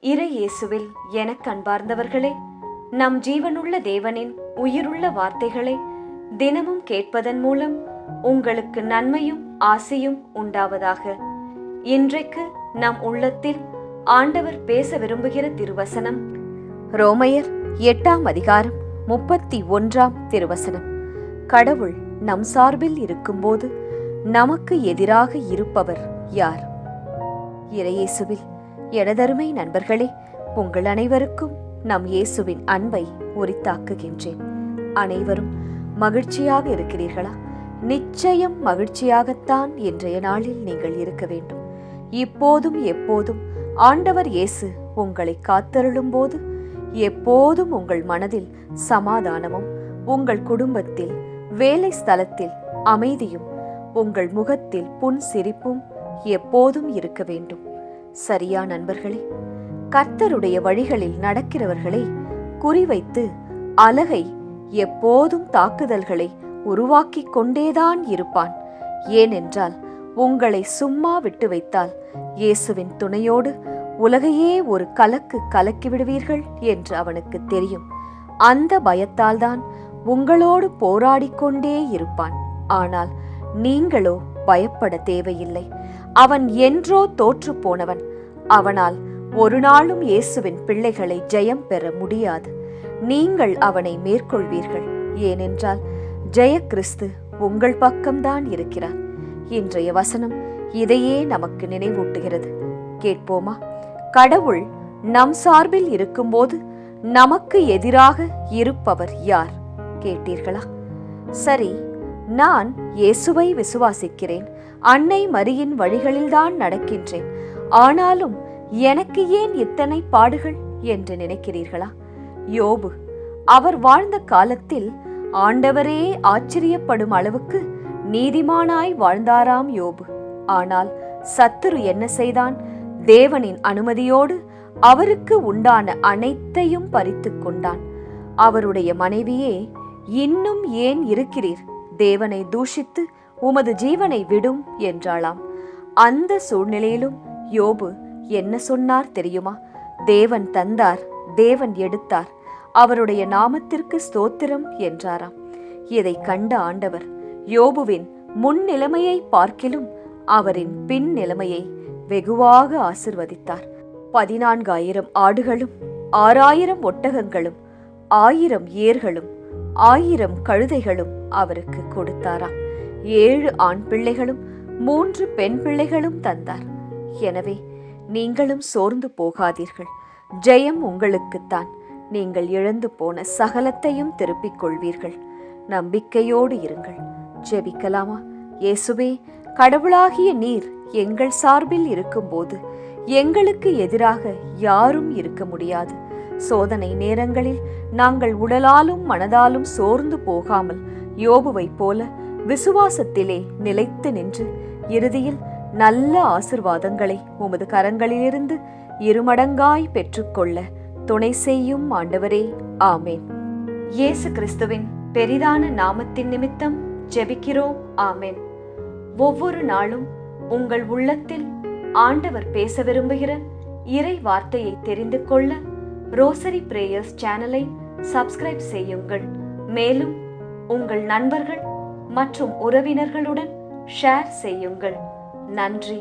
இறை இயேசுவில் எனக் அன்பார்ந்தவர்களே, நம் ஜீவனுள்ள தேவனின் உயிருள்ள வார்த்தைகளை தினமும் கேட்பதன் மூலம் உங்களுக்கு நன்மையும் ஆசையும் உண்டாவதாக. இன்றைக்கு நம் உள்ளத்தில் ஆண்டவர் பேச விரும்புகிற திருவசனம் ரோமையர் 8ஆம் அதிகாரம் 31ஆம் திருவசனம். கடவுள் நம் சார்பில் இருக்கும்போது நமக்கு எதிராக இருப்பவர் யார்? இறை இயேசுவில் எனதருமை நண்பர்களே, உங்கள் அனைவருக்கும் நம் இயேசுவின் அன்பை உரித்தாக்குகின்றேன். அனைவரும் மகிழ்ச்சியாக இருக்கிறீர்களா? நிச்சயம் மகிழ்ச்சியாகத்தான் இன்றைய நாளில் நீங்கள் இருக்க வேண்டும். இப்போதும் எப்போதும் ஆண்டவர் இயேசு உங்களை காத்தருளும் போது எப்போதும் உங்கள் மனதில் சமாதானமும், உங்கள் குடும்பத்தில் வேலை ஸ்தலத்தில் அமைதியும், உங்கள் முகத்தில் புன்சிரிப்பும் எப்போதும் இருக்க வேண்டும். சரியா நண்பர்களே? கர்த்தருடைய வழிகளில் நடக்கிறவர்களை குறிவைத்து அலகை எப்போதும் தாக்குதல்களை உருவாக்கிக் கொண்டேதான் இருப்பான். ஏனென்றால் உங்களை சும்மா விட்டு வைத்தால் இயேசுவின் துணையோடு உலகையே ஒரு கலக்கு கலக்கிவிடுவீர்கள் என்று அவனுக்கு தெரியும். அந்த பயத்தால்தான் உங்களோடு போராடிக்கொண்டே இருப்பான். ஆனால் நீங்களோ பயப்பட தேவையில்லை. அவன் என்றோ தோற்று போனவன். அவனால் ஒரு நாளும் இயேசுவின் பிள்ளைகளை ஜெயம் பெற முடியாது. நீங்கள் அவனை மேற்கொள்வீர்கள். ஏனென்றால் ஜெய கிறிஸ்து உங்கள் பக்கம்தான் இருக்கிறார். இன்றைய வசனம் இதையே நமக்கு நினைவூட்டுகிறது. கேட்போமா? கடவுள் நம் சார்பில் இருக்கும்போது நமக்கு எதிராக இருப்பவர் யார்? கேட்டீர்களா? சரி, நான் இயேசுவை விசுவாசிக்கிறேன், அன்னை மரியின் வழிகளில்தான் நடக்கின்றேன், ஆனாலும் எனக்கு ஏன் இத்தனை பாடுகள் என்று நினைக்கிறீர்களா? யோபு, அவர் வாழ்ந்த காலத்தில் ஆண்டவரே ஆச்சரியப்படும் அளவுக்கு நீதிமானாய் வாழ்ந்தாராம் யோபு. ஆனால் சத்துரு என்ன செய்தான்? தேவனின் அனுமதியோடு அவருக்கு உண்டான அனைத்தையும் பறித்து கொண்டான். அவருடைய மனைவியே, இன்னும் ஏன் இருக்கிறீர்? தேவனை தூஷித்து உமது ஜீவனை விடும் என்றாளாம். அந்த சூழ்நிலையிலும் யோபு என்ன சொன்னார் தெரியுமா? தேவன் தந்தார், தேவன் எடுத்தார், அவருடைய நாமத்திற்கு ஸ்தோத்திரம் என்றாராம். இதை கண்ட ஆண்டவர் யோபுவின் முன் நிலைமையை பார்க்கிலும் அவரின் பின் நிலைமையை வெகுவாக ஆசிர்வதித்தார். 14,000 ஆடுகளும் 6,000 ஒட்டகங்களும் 1000 ஏர்களும் 1000 கழுதைகளும் அவருக்கு கொடுத்தாராம். 7 ஆண் பிள்ளைகளும் 3 பெண் பிள்ளைகளும் தந்தார். எனவே நீங்களும் சோர்ந்து போகாதீர்கள். ஜெயம் உங்களுக்குத்தான். நீங்கள் இழந்து போன சகலத்தையும் திருப்பிக் கொள்வீர்கள். நம்பிக்கையோடு இருங்கள். ஜெபிக்கலாமா? இயேசுவே, கடவுளாகிய நீர் எங்கள் சார்பில் இருக்கும்போது எங்களுக்கு எதிராக யாரும் இருக்க முடியாது. சோதனை நேரங்களில் நாங்கள் உடலாலும் மனதாலும் சோர்ந்து போகாமல் யோபுவைப் போல விசுவாசத்திலே நிலைத்து நின்று இறுதியில் நல்ல ஆசிர்வாதங்களை உமது கரங்களிலிருந்து இருமடங்காய் பெற்றுக்கொள்ள துணை செய்யும் ஆண்டவரே. ஆமேன். இயேசு கிறிஸ்துவின் பெரிதான நாமத்தின் நிமித்தம் ஜெபிக்கிறோம். ஆமேன். ஒவ்வொரு நாளும் உங்கள் உள்ளத்தில் ஆண்டவர் பேச விரும்புகிற இறை வார்த்தையை தெரிந்து கொள்ள ரோசரி பிரேயர்ஸ் சேனலை சப்ஸ்கிரைப் செய்யுங்கள். மேலும் உங்கள் நண்பர்கள் மற்றும் உறவினர்களுடன் ஷேர் செய்யுங்கள். நன்றி.